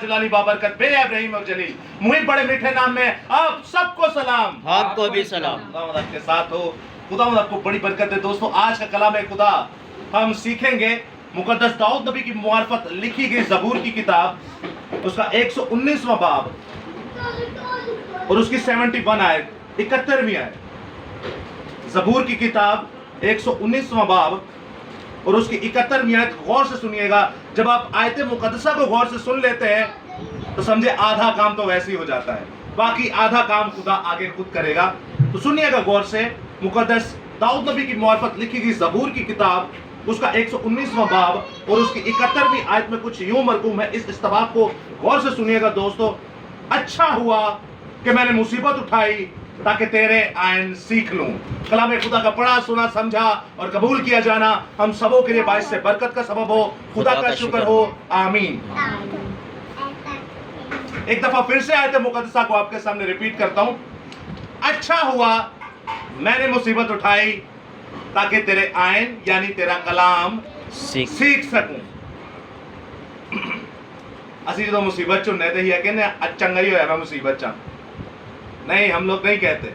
जलाली बाबरकत बे इब्राहिम और जलील मुहिब बड़े मीठे नाम में आप सबको सलाम, आपको भी सलाम। खुदा आपके साथ हो। खुदा आपको बड़ी बरकत है। दोस्तों आज का कलाम खुदा हम सीखेंगे मुकद्दस दाऊद नबी की मुआरफत लिखी गई ज़बूर की किताब, उसका 119वां बाब और उसकी 71 आयत, 71वीं आयत। ज़बूर की किताब 119वां बाब और उसकी 71वीं आयत गौर से सुनिएगा। जब आप आयत मुकद्दसा को गौर से सुन लेते हैं तो समझे आधा काम तो वैसे ही हो जाता है, बाकी आधा काम खुदा आगे खुद करेगा। तो सुनिएगा गौर से, मुकद्दस दाऊद नबी की मुआरफत लिखी गई ज़बूर की किताब, उसका 119वां बाब और उसकी 71वीं आयत में कुछ यूं मरकूम है। इस इस्तबाक को गौर से सुनिएगा दोस्तों। अच्छा हुआ कि मैंने मुसीबत उठाई ताकि तेरे आयन सीख लूं। कलाम खुदा का पढ़ा सुना समझा और कबूल किया जाना हम सबों के लिए बाइस से बरकत का सबब हो। खुदा का शुक्र हो, आमीन। एक दफा फिर से आयत मुकद्दसा को आपके सामने रिपीट करता हूं। अच्छा हुआ मैंने मुसीबत उठाई ताकि तेरे आयन यानी तेरा कलाम सीख सकूं। असी जो मुसीबत चुनने थे ये कहने चंगा ही होया मैं मुसीबत चा नहीं, हम लोग नहीं कहते।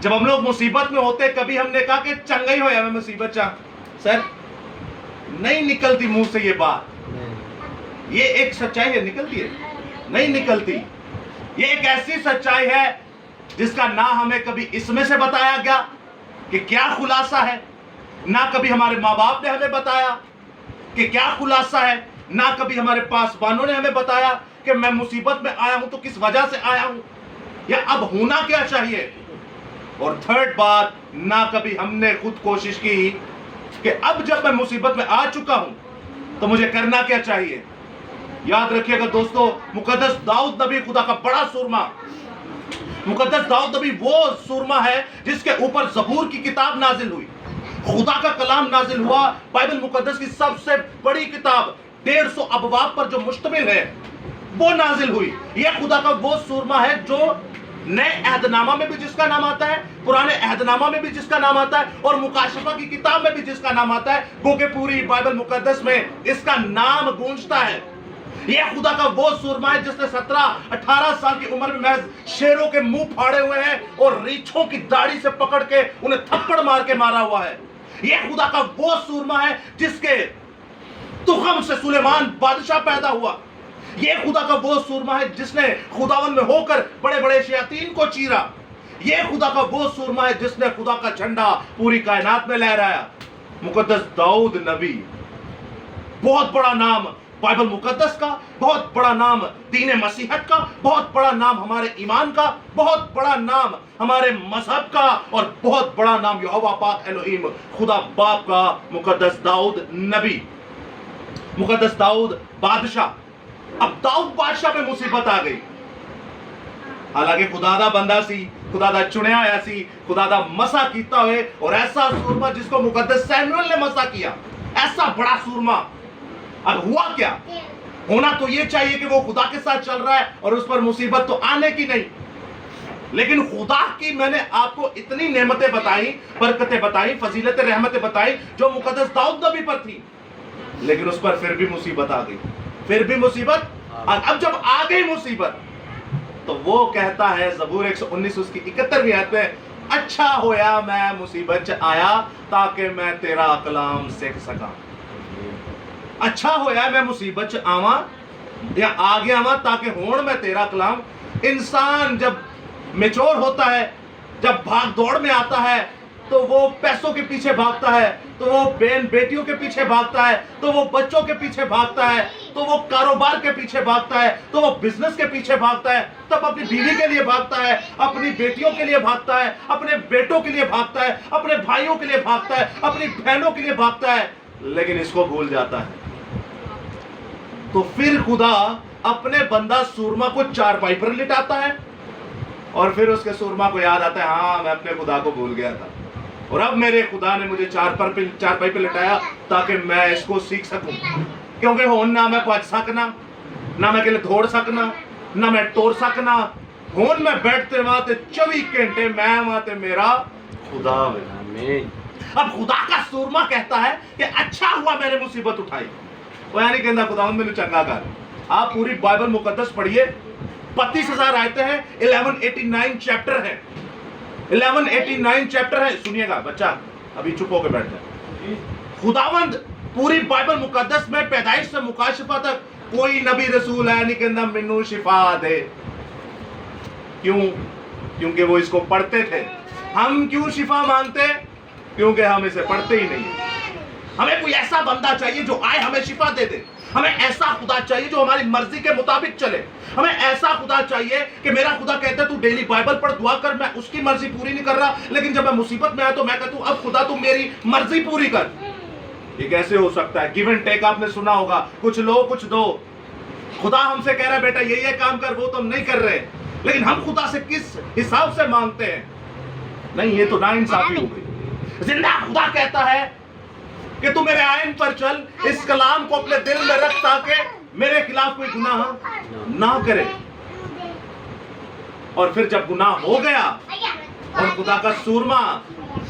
जब हम लोग मुसीबत में होते कभी हमने कहा कि चंगा ही होया मैं मुसीबत चा, सर नहीं निकलती मुंह से ये बात। ये एक सच्चाई है, निकलती है नहीं निकलती। ये एक ऐसी सच्चाई है जिसका ना हमें कभी इसमें से बताया गया कि क्या खुलासा है, ना कभी हमारे माँ बाप ने हमें बताया कि क्या खुलासा है, ना कभी हमारे पासबानों ने हमें बताया कि मैं मुसीबत में आया हूं तो किस वजह से आया हूं या अब होना क्या चाहिए। और थर्ड बात, ना कभी हमने खुद कोशिश की कि अब जब मैं मुसीबत में आ चुका हूं तो मुझे करना क्या चाहिए। याद रखिएगा दोस्तों, मुकद्दस दाऊद नबी खुदा का बड़ा सूरमा, मुकद्दस दाऊद नबी वो सूरमा है जिसके ऊपर ज़बूर की किताब नाजिल हुई, खुदा का कलाम नाजिल हुआ। बाइबल मुकद्दस की सबसे बड़ी किताब 150 अबवाब पर जो मुश्तमिल है वो नाजिल हुई। यह खुदा का वो सूरमा है जो नए अहदनामा में भी जिसका नाम आता है, पुराने अहदनामा में भी जिसका नाम आता है और मुकाशफा की किताब में भी जिसका नाम आता है, क्योंकि पूरी बाइबल मुकद्दस में इसका नाम गूंजता है। यह खुदा का वो सूरमा है जिसने 17-18 साल की उम्र में महज शेरों के मुंह फाड़े हुए हैं और रीछों की दाढ़ी से पकड़ के उन्हें थप्पड़ मार के मारा हुआ है। यह खुदा का वो सूरमा है जिसके तुखम से सुलेमान बादशाह पैदा हुआ। यह खुदा का वो सूरमा है जिसने खुदावन में होकर बड़े बड़े शयातीन को चीरा। यह खुदा का वो सूरमा है जिसने खुदा का झंडा पूरी कायनात में लहराया। मुकद्दस दाऊद नबी, बहुत बड़ा नाम बाइबल मुकद्दस का, बहुत बड़ा नाम दीन मसीहत का, बहुत बड़ा नाम हमारे ईमान का, बहुत बड़ा नाम हमारे मजहब का और बहुत बड़ा नाम यहोवा पाक एलोहीम खुदा बाप का। मुकद्दस दाऊद नबी, मुकद्दस दाऊद बादशाह। अब दाऊद बादशाह में मुसीबत आ गई। हालांकि खुदादा बंदा सी, खुदादा चुनिया आया सी, खुदादा मसा कीता हुए और ऐसा सूरमा जिसको मुकद्दस सैमुएल ने मसा किया, ऐसा बड़ा सूरमा। अब हुआ क्या? होना तो ये चाहिए कि वो खुदा के साथ चल रहा है और उस पर मुसीबत तो आने की नहीं। लेकिन खुदा की मैंने आपको इतनी नेमतें बताई, बरकतें बताई, फजीलतें, रहमतें बताई जो मुकद्दस दाऊद नबी पर थी, लेकिन उस पर फिर भी मुसीबत आ गई। फिर भी मुसीबत। अब जब आ गई मुसीबत तो वो कहता है ज़बूर 119 उसकी 71वीं आयत में, अच्छा होया मैं मुसीबत च आया ताकि मैं तेरा कलाम सीख सका। अच्छा होया मैं मुसीबत च आवा या आ गया आवा ताकि होण मैं तेरा कलाम। इंसान जब मैच्योर होता है, जब भाग दौड़ में आता है तो वो पैसों के पीछे भागता है, तो वो बहन बेटियों के पीछे भागता है, तो वो बच्चों के पीछे भागता है, तो वो कारोबार के पीछे भागता है, तो वो बिजनेस के पीछे भागता है, तब अपनी बीवी के लिए भागता है, अपनी बेटियों के लिए भागता है, अपने बेटों के लिए भागता है, अपने भाइयों के लिए भागता है, अपनी बहनों के लिए भागता है, लेकिन इसको भूल जाता है। तो फिर खुदा अपने बंदा सूरमा को चारपाई पर लिटाता है और फिर उसके सूरमा को याद आता है, हाँ मैं अपने खुदा को भूल गया था और अब मेरे खुदा ने मुझे चारपाई पे लिटाया ताकि मैं इसको सीख सकूं। क्योंकि हुण ना मैं पहुंच सकना, ना मैं किले दौड़ सकना, ना मैं टोर सकना। हुण मैं बैठते वहां 24 घंटे मैं वहां मेरा खुदा। अब खुदा का सूरमा कहता है कि अच्छा हुआ मैंने मुसीबत उठाई। वो यानी कहता खुदा मैनू चंगा कर, آپ پوری بائبل مقدس پڑھیے، 32,000 آیتیں ہیں، 1189 چیپٹر ہیں، 1189 چیپٹر ہیں. سنیے گا بچہ، ابھی چپ ہو کے بیٹھ جائے. خداوند پوری بائبل مقدس میں پیدائش سے مکاشفہ تک کوئی نبی رسول ہے نہیں کہنا منو شفا دے. کیوں؟ کیونکہ وہ اس کو پڑھتے تھے. ہم کیوں شفا مانگتے؟ کیونکہ ہم اسے پڑھتے ہی نہیں. ہمیں کوئی ایسا بندہ چاہیے جو آئے ہمیں شفا دے دے. ہمیں ایسا خدا چاہیے جو ہماری مرضی کے مطابق چلے. ہمیں ایسا خدا چاہیے کہ میرا خدا کہتا ہے تو ڈیلی بائبل پڑھ، دعا کر، میں اس کی مرضی پوری نہیں کر رہا، لیکن جب میں مصیبت میں آیا تو میں کہتا ہوں اب خدا تو میری مرضی پوری کر. یہ کیسے ہو سکتا ہے؟ گیو اینڈ ٹیک آپ نے سنا ہوگا، کچھ لو کچھ دو. خدا ہم سے کہہ رہا ہے بیٹا یہ کام کر، وہ تو ہم نہیں کر رہے، لیکن ہم خدا سے کس حساب سے مانگتے ہیں؟ نہیں، یہ تو ناانصافی ہو گئی. زندہ خدا کہتا ہے کہ تو میرے آئین پر چل، اس کلام کو اپنے دل میں رکھ تاکہ میرے خلاف کوئی گناہ نہ کرے. اور پھر جب گناہ ہو گیا اور خدا کا سورما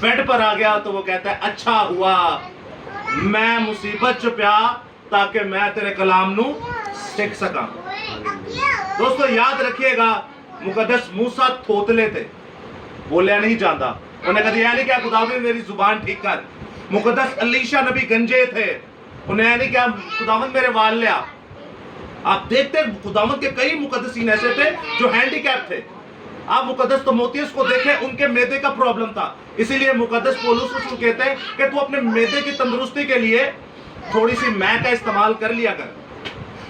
بیڈ پر آ گیا تو وہ کہتا ہے اچھا ہوا میں مصیبت چھپیا تاکہ میں تیرے کلام نو سکھ سکا. دوستو یاد رکھیے گا، مقدس موسیٰ تھوتلے تھے، بولیا نہیں جانتا. انہیں کہتے یہ نہیں کیا خداوند میری زبان ٹھیک کر. مقدس الیشا نبی گنجے تھے، انہیں نہیں کیا خداوند میرے وال لیا. آپ دیکھتے خداوند کے کئی مقدسین ایسے تھے جو ہینڈی کیپ تھے. آپ مقدس تیموتھیوس کو دیکھیں، ان کے معدے کا پرابلم تھا، اسی لیے مقدس پولس رسول کہتے ہیں کہ تو اپنے معدے کی تندرستی کے لیے تھوڑی سی مے کا استعمال کر لیا کر.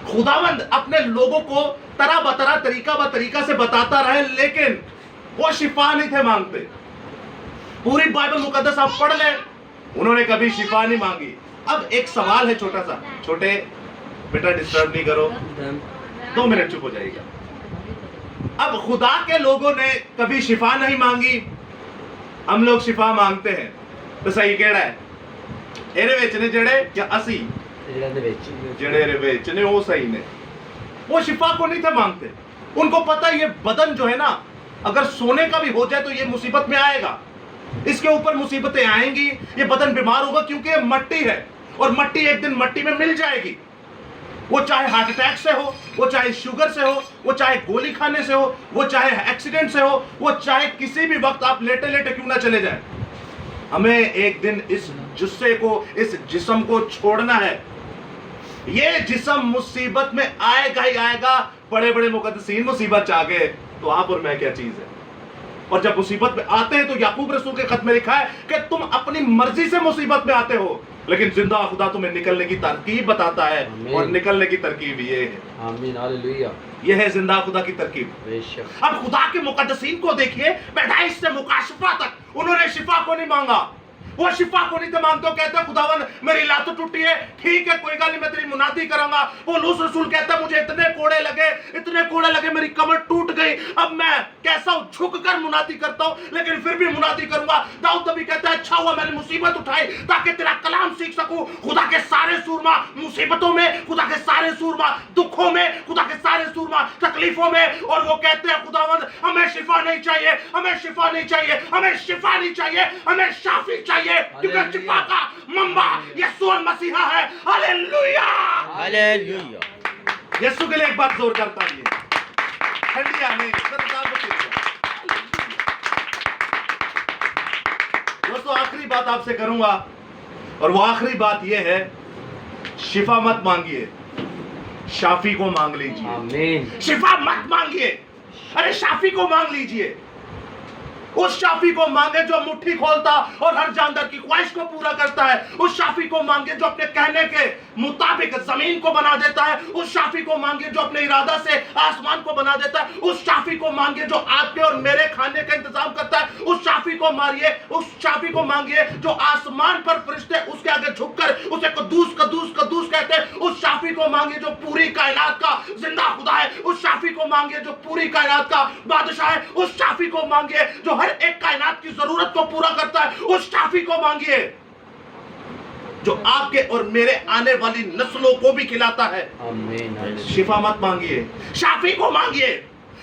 خداوند اپنے لوگوں کو طرح بطرح طریقہ سے بتاتا رہے، لیکن وہ شفا نہیں تھے مانگتے. پوری بائبل مقدس آپ پڑھ لیں، انہوں نے کبھی شفا نہیں مانگی. اب ایک سوال ہے چھوٹا سا، چھوٹے بیٹا ڈسٹرب نہیں کرو، 2 منٹ چپ ہو جائے گا. اب خدا کے لوگوں نے کبھی شفا نہیں مانگی، ہم لوگ شفا مانگتے ہیں، تو صحیح کہڑا ہے؟ ایرے ویچنے جڑے یا اسی جڑے ایرے ویچنے وہ صحیح نے. وہ شفا کو نہیں تھے مانگتے. ان کو پتہ یہ بدن جو ہے نا، اگر سونے کا بھی ہو جائے تو یہ مصیبت میں آئے گا، اس کے اوپر مصیبتیں آئیں گی، یہ بدن بیمار ہوگا کیونکہ یہ مٹی ہے اور مٹی ایک دن مٹی میں مل جائے گی. وہ چاہے ہارٹ اٹیک سے ہو، وہ چاہے شوگر سے ہو، وہ چاہے گولی کھانے سے ہو، وہ چاہے ایکسیڈنٹ سے ہو، وہ چاہے کسی بھی وقت آپ لیٹے لیٹے کیوں نہ چلے جائیں. ہمیں ایک دن اس جسے کو، اس جسم کو چھوڑنا ہے. یہ جسم مصیبت میں آئے گا ہی آئے گا. بڑے بڑے مقدسین مصیبت چاہ گئے تو آپ اور میں کیا چیز ہے. اور جب مصیبت میں آتے ہیں تو یعقوب رسول کے خط میں لکھا ہے کہ تم اپنی مرضی سے مصیبت میں آتے ہو، لیکن زندہ خدا تمہیں نکلنے کی ترکیب بتاتا ہے. اور نکلنے کی ترکیب یہ ہے. آمین ہاللیلویہ. یہ ہے زندہ خدا کی ترکیب. اب خدا کے مقدسین کو دیکھیے، پیدائش سے مکاشفہ تک انہوں نے شفا کو نہیں مانگا. وہ شفا کو نہیں تھے مانگتے. کہتے ہیں خداوند میری لات ٹوٹی ہے، ٹھیک ہے کوئی گل نہیں، میں تیری منادی کروں گا. پولس رسول کہتا ہے مجھے اتنے کوڑے لگے میری کمر ٹوٹ گئی، اب میں کیسا ہوں، جھک کر منادی کرتا ہوں لیکن پھر بھی منادی کروں گا. داؤد نبی کہتا ہے اچھا ہوا میں نے مصیبت اٹھائی تاکہ تیرا کلام سیکھ سکوں. خدا کے سارے سورما مصیبتوں میں، خدا کے سارے سورما دکھوں میں، خدا کے سارے سورما تکلیفوں میں. اور وہ کہتے ہیں خداوند ہمیں شفا نہیں چاہیے، ہمیں شفا نہیں چاہیے، ہمیں شفا نہیں چاہیے، ہمیں شافی چاہیے، کیونکہ شفا کا منبع یسوع المسیح ہے. ہاللیلویہ ہاللیلویہ. یسوع کے لیے ایک بات زور کرتا ہوں، دوستو آخری بات آپ سے کروں گا، اور وہ آخری بات یہ ہے، شفا مت مانگیے، شافی کو مانگ لیجیے. آمین. شفا مت مانگیے، ارے شافی کو مانگ لیجیے. اس شافی کو مانگے جو مٹھی کھولتا اور ہر جاندار کی خواہش کو پورا کرتا ہے. اس شافی کو مانگے جو اپنے کہنے کے مطابق زمین کو بنا دیتا ہے. اس شافی کو مانگے جو اپنے ارادہ سے آسمان کو بنا دیتا ہے. اس شافی کو مانگے جو آپ کے اور میرے کھانے کا انتظام کرتا ہے. اس شافی کو ماریے، اس شافی کو مانگیے جو آسمان پر فرشتے اس کے آگے جھک کر اسے قدوس قدوس قدوس کہتے ہیں. اس شافی کو مانگے جو پوری کائنات کا زندہ خدا ہے. اس شافی کو مانگے جو پوری کائنات کا بادشاہ ہے. اس شافی کو مانگے جو ہر ایک کائنات کی ضرورت کو پورا کرتا ہے. اس شافی کو مانگیے جو آپ کے اور میرے آنے والی نسلوں کو بھی کھلاتا ہے. شفا مت مانگیے، شافی کو مانگیے.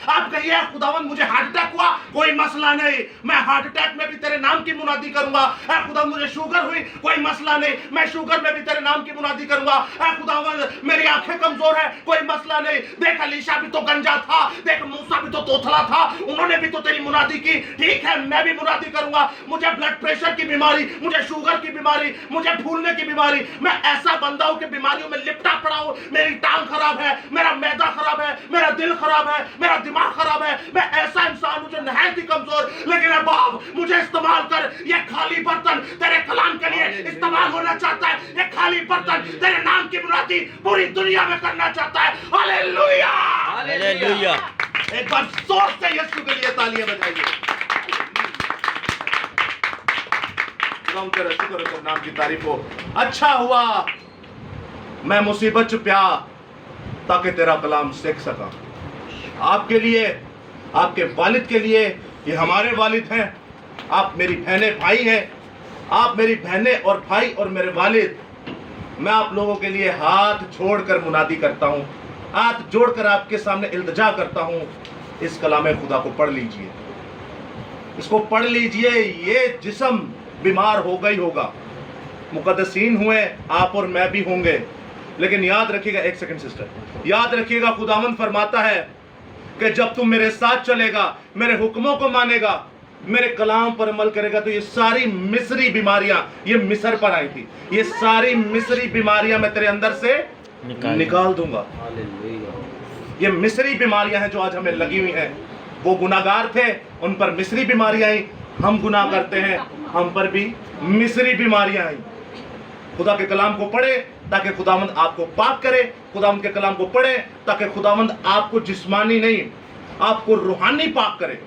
आप कहिए खुदावन मुझे हार्ट अटैक हुआ, कोई मसला नहीं, मैं हार्ट अटैक में भी तेरे नाम की मुनादी करूंगा। खुदावन मुझे शुगर हुई, कोई मसला नहीं, मैं शुगर में भी तेरे नाम की मुनादी करूंगा। खुदावन मेरी आंखें कमजोर है, कोई मसला नहीं, देख अलीशा भी तो गंजा था, देख मूसा भी तो तोतला था, उन्होंने भी तो तेरी मुनादी की, ठीक है मैं भी मुनादी करूंगा। मुझे ब्लड प्रेशर की बीमारी, मुझे शुगर की बीमारी, मुझे फूलने की बीमारी, मैं ऐसा बंदा हूं कि बीमारियों में लिपटा पड़ा हूं। मेरी टांग खराब है, मेरा मैदा खराब है, मेरा दिल खराब है, मेरा दिमाग खराब है, मैं ऐसा इंसान हूं जो नहायत ही कमजोर। लेकिन अब बाप मुझे इस्तेमाल कर, ये खाली बर्तन तेरे कलाम के लिए इस्तेमाल होना चाहता है, ये खाली बर्तन तेरे नाम की मुनादी पूरी दुनिया में करना चाहता है। Hallelujah, hallelujah. एक बार जोर से यीशु के लिए तालियां बजाइए। तेरे नाम की तारीफ हो। अच्छा हुआ मैं मुसीबत छुपया ताकि तेरा कलाम सीख सका। आपके लिए, आपके वालिद के लिए, ये हमारे वालिद हैं, आप मेरी बहनें भाई हैं, आप मेरी बहनें और भाई और मेरे वालिद, मैं आप लोगों के लिए हाथ जोड़कर मुनादी करता हूँ, हाथ जोड़कर आपके सामने इल्तिजा करता हूँ। इस कलाम खुदा को पढ़ लीजिए, इसको पढ़ लीजिए। ये जिस्म बीमार हो गई होगा, मुकद्दसीन हुए आप और मैं भी होंगे, लेकिन याद रखिएगा, एक सेकंड सिस्टर, याद रखिएगा खुदावंद फरमाता है कि जब तुम मेरे साथ चलेगा, मेरे हुक्मों को मानेगा, मेरे कलाम पर अमल करेगा, तो ये सारी मिस्री बीमारियां, ये मिस्र पर आई थी, ये सारी मिस्री बीमारियां मैं तेरे अंदर से निकाल दूंगा। ये मिस्री बीमारियां हैं जो आज हमें लगी हुई हैं। वो गुनाहगार थे, उन पर मिस्री बीमारियां आई, हम गुनाह करते हैं, हम पर भी मिस्री बीमारियां आई। खुदा के कलाम को पढ़े ताकि खुदावंद आपको पाक करे, खुदावंद के कलाम को पढ़े ताकि खुदावंद आपको जिस्मानी नहीं, आपको रूहानी पाक करे।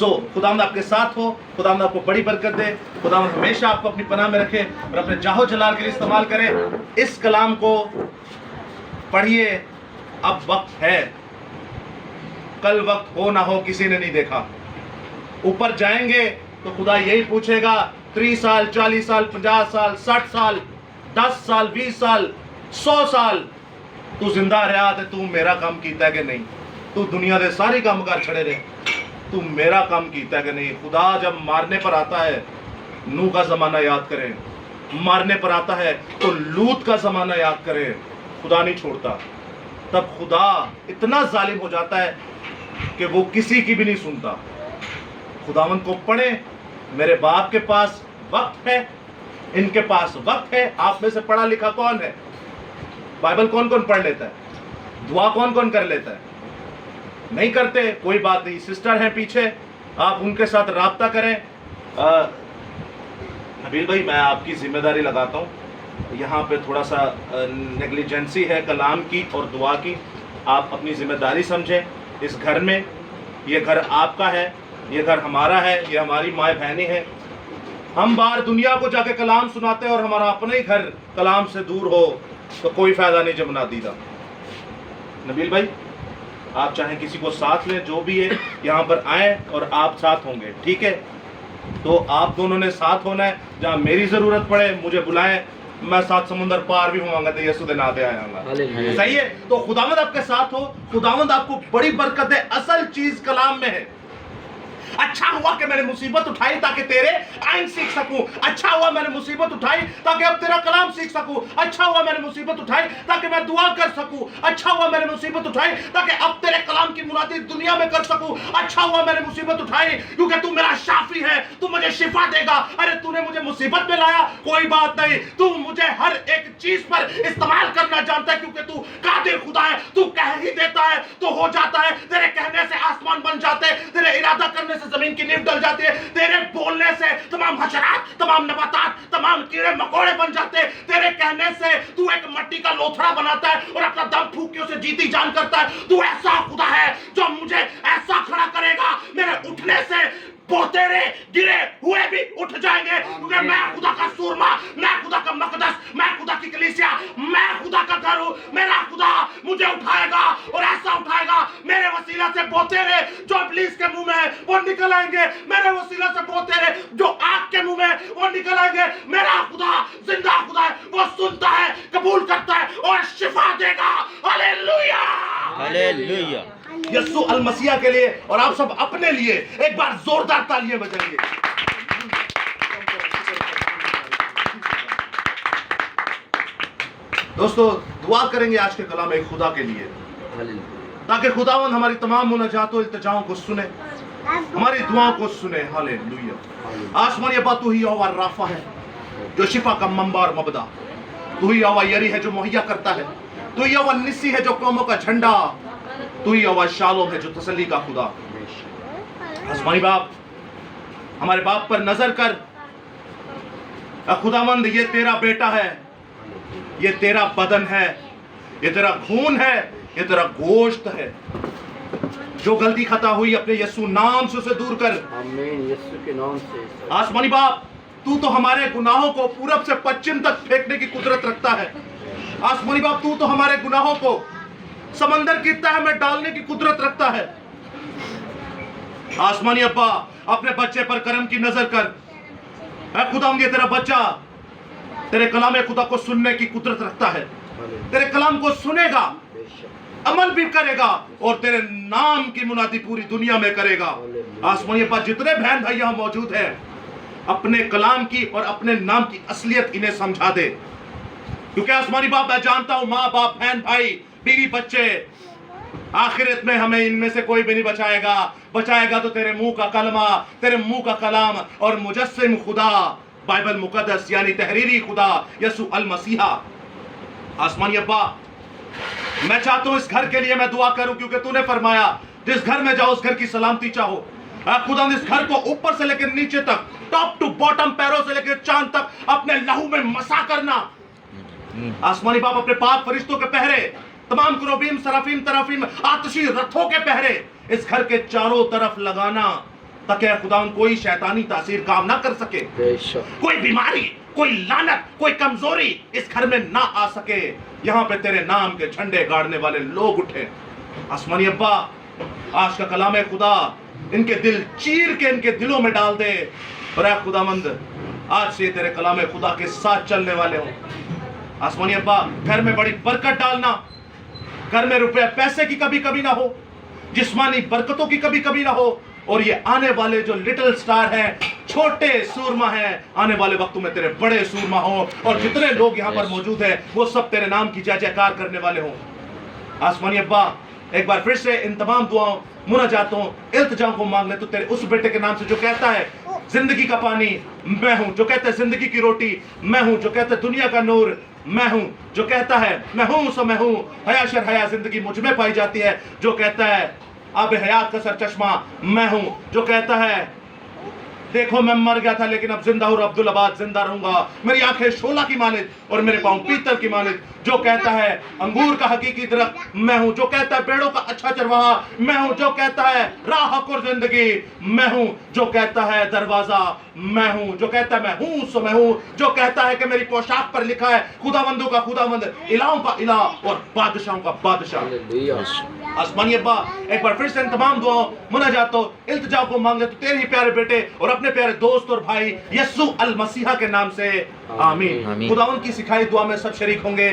खुदावंद आपके साथ हो, खुदावंद आपको बड़ी बरकत दे, खुदावंद हमेशा आपको अपनी पनाह में रखे और अपने जाहो जलाल के लिए इस्तेमाल करे। इस कलाम को पढ़िए, अब वक्त है, कल वक्त हो ना हो किसी ने नहीं देखा। ऊपर जाएंगे तो खुदा यही पूछेगा, 30 साल, 40 साल, 50 साल, 60 साल, 10 साल, 20 साल, 100 साल तू जिंदा रहा ते तू मेरा काम कीता है कि नहीं? तू दुनिया के सारे काम कर छड़े रहे, तू मेरा काम कीता है कि नहीं? खुदा जब मारने पर आता है, नूह का जमाना याद करें, मारने पर आता है तो लूत का जमाना याद करें, खुदा नहीं छोड़ता। तब खुदा इतना जालिम हो जाता है कि वो किसी की भी नहीं सुनता। खुदावंद को पढ़े, मेरे बाप के पास वक्त है, इनके पास वक्त है। आप में से पढ़ा लिखा कौन है? बाइबल कौन कौन पढ़ लेता है? दुआ कौन कौन कर लेता है? नहीं करते, कोई बात नहीं, सिस्टर हैं पीछे, आप उनके साथ राब्ता करें। नबील भाई, मैं आपकी जिम्मेदारी लगाता हूँ, यहाँ पे थोड़ा सा नेग्लिजेंसी है कलाम की और दुआ की। आप अपनी जिम्मेदारी समझें। इस घर में, ये घर आपका है, ये घर हमारा है, ये हमारी माँ बहनी है। हम बाहर दुनिया को जाके कलाम सुनाते हैं और हमारा अपना ही घर कलाम से दूर हो तो कोई फायदा नहीं जमुना दीदा। नबील भाई, आप चाहे किसी को साथ लें, जो भी है यहाँ पर आए और आप साथ होंगे, ठीक है? तो आप दोनों ने साथ होना है। जहाँ मेरी जरूरत पड़े मुझे बुलाएं, मैं 7 समुंदर पार भी होऊंगा तो यीशु दे नाम पे आऊंगा। सही है? तो खुदावंद आपके साथ हो, खुदावंद आपको बड़ी बरकत है। असल चीज कलाम में है। अच्छा हुआ कि मैंने मुसीबत उठाई ताकि तेरे आइन सीख सकूं। अच्छा हुआ मैंने मुसीबत उठाई ताकि अब तेरा कलाम सीख सकूं। अच्छा हुआ मैंने मुसीबत उठाई ताकि मैं दुआ कर सकूं। अच्छा हुआ मैंने मुसीबत उठाई ताकि अब तेरे कलाम की मुनादी दुनिया में कर सकूं। अच्छा हुआ मैंने मुसीबत उठाई क्योंकि तू मेरा शाफी है, तू मुझे शिफा देगा। अरे तूने मुझे मुसीबत में लाया, कोई बात नहीं, तू मुझे हर एक चीज पर इस्तेमाल करना जानता है क्योंकि तू कादिर खुदा है। तू कह ही देता है तो हो जाता है। तेरे कहने से आसमान बन जाते हैं, तेरे इरादा करने से जमीन की नींव डल जाती है, तेरे बोलने से तमाम हशरात, तमाम नबातात, तमाम कीड़े मकोड़े बन जाते हैं। तेरे कहने से तू एक मिट्टी का लोथड़ा बनाता है और अपना दम फूंक के उसे जीती जान करता है। तू ऐसा खुदा है जो मुझे ऐसा खड़ा करेगा, मेरे उठने से पोतेरे गिरे हुए भी उठ जाएंगे क्योंकि मैं खुदा का सूरमा, मैं खुदा का मकदस, मैं खुदा की कलीसिया, मैं खुदा का घर हूं। मेरा खुदा मुझे उठाएगा और ऐसा उठाएगा, मेरे वसीला से पोतेरे जो इब्लीस के मुंह में है वो निकल आएंगे। मेरे वसीला से पोतेरे जो आग के मुंह में वो निकल आएंगे। मेरा खुदा जिंदा खुदा है, वो सुनता है, कबूल करता है और शिफा देगा। Hallelujah, hallelujah. यस्सु अल मसीहा के लिए और आप सब अपने लिए एक बार जोरदार तालियां बजाइए। दोस्तों दुआ करेंगे आज के कलाम खुदा के लिए, ताकि खुदावंद हमारी तमाम मुनाजातों इल्तिजाओं को सुने, हमारी दुआओं को सुने। हालेलुया। आसमानी अब्बा तू ही यहोवा राफा है जो शिफा का मंबा और मबदा, तू ही यहोवा यरी है जो मुहैया करता है, तू ही यहोवा निस्सी है जो कौमों का झंडा, तू ही यहोवा शालोम है जो तसल्ली का खुदा। आसमानी बाप हमारे बाप पर नजर कर। खुदावंद ये तेरा बेटा है, ये तेरा बदन है, ये तेरा खून है, ये तेरा गोश्त है। जो गलती खता हुई अपने यीशु नाम से उसे दूर कर। आमीन, यीशु के नाम से। आसमानी बाप तू तो हमारे गुनाहों को पूरब से पश्चिम तक फेंकने की कुदरत रखता है। आसमानी बाप तू तो हमारे गुनाहों को समंदर की तह में डालने की कुदरत रखता है। आसमानी अब्बा अपने बच्चे पर करम की नजर कर। ऐ खुदा ये तेरा बच्चा तेरे कलाम खुदा को सुनने की कुदरत रखता है, तेरे कलाम को सुनेगा, अमल भी करेगा और तेरे नाम की मुनादी पूरी दुनिया में करेगा। आसमानी अब्बा जितने बहन भाई यहाँ मौजूद हैं, अपने कलाम की और अपने नाम की असलियत इन्हें समझा दे, क्योंकि आसमानी बाप मैं जानता हूं माँ बाप बहन भाई बीवी बच्चे आखिरत में हमें इनमें से कोई भी नहीं बचाएगा। बचाएगा तो तेरे मुंह का कलमा, तेरे मुंह का कलाम और मुजस्सिम खुदा बाइबल मुकद्दस यानी तहरीरी खुदा यीशु अल मसीहा। आसमानी अब्बा मैं चाहता हूं इस घर के लिए मैं दुआ करूं, क्योंकि तूने फरमाया जिस घर में जाओ उस घर की सलामती चाहो। खुदा इस घर को ऊपर से लेकर नीचे तक, टॉप टू बॉटम, पैरों से लेकर चांद तक अपने लहू में मसा करना। आसमानी बाप अपने पाक फरिश्तों के पहरे, तमाम कुरूबीम सराफीम तराफीम आतिशी रथों के पहरे इस घर के चारों तरफ लगाना, ताकि खुदा कोई शैतानी तासीर काम ना कर सके, कोई बीमारी, कोई लानत, कोई कमजोरी इस घर में ना आ सके। यहाँ पे तेरे नाम के झंडे गाड़ने वाले लोग उठे। आसमानी अब्बा आज का कलाम है खुदा इनके दिल चीर के इनके दिलों में डाल दे, और ऐ खुदावंद आज से तेरे कलाम खुदा के साथ चलने वाले हो। आसमानी अब्बा घर में बड़ी बरकत डालना, घर में रुपए पैसे की कभी कभी ना हो, जिस्मानी बरकतों की कभी कभी ना हो, और ये आने वाले जो लिटिल स्टार हैं, छोटे सूरमा हैं, आने वाले वक्तों में तेरे बड़े सूरमा हो, और जितने लोग यहाँ पर मौजूद हैं वो सब तेरे नाम की जय जयकार करने वाले हों। आसमानी अब्बा एक बार फिर से इन तमाम दुआओं मुनाजातों इल्तिजाओं को मांग ले तो तेरे उस बेटे के नाम से जो कहता है जिंदगी का पानी मैं हूं, जो कहता है जिंदगी की रोटी मैं हूं, जो कहता है दुनिया का नूर मैं हूं, जो कहता है मैं हूं सो मैं हूं, हया शर हया जिंदगी मुझ में पाई जाती है, जो कहता है अब हयात का सर चश्मा मैं हूं, जो कहता है देखो मैं मर गया था लेकिन अब जिंदा हूं, अब्दुल आबाद जिंदा रहूंगा, मेरी आंखें शोला की मानिद और मेरे पांव पीतल की मानिद, जो कहता है अंगूर का हकीकी दरख्त मैं हूं, जो कहता है पेड़ों का अच्छा चरवाहा मैं हूं, जो कहता है राह और जिंदगी मैं हूं, जो कहता है दरवाजा मैं हूं, जो कहता है मैं हूं सो मैं हूं, जो कहता है कि मेरी पोशाक पर लिखा है खुदावंदों का खुदावंद, इलाहों का इलाह और बादशाहों का बादशाह। आसमानी अब्बा एक बार फिर से इन तमाम दुआओं मुनाजातों इल्तिजाओं को मांग ले तो तेरे ही प्यारे बेटे और अपने प्यारे दोस्त और भाई यीशु अल मसीहा के नाम से आमीन। खुदावंद की सिखाई दुआ में सब शरीक होंगे।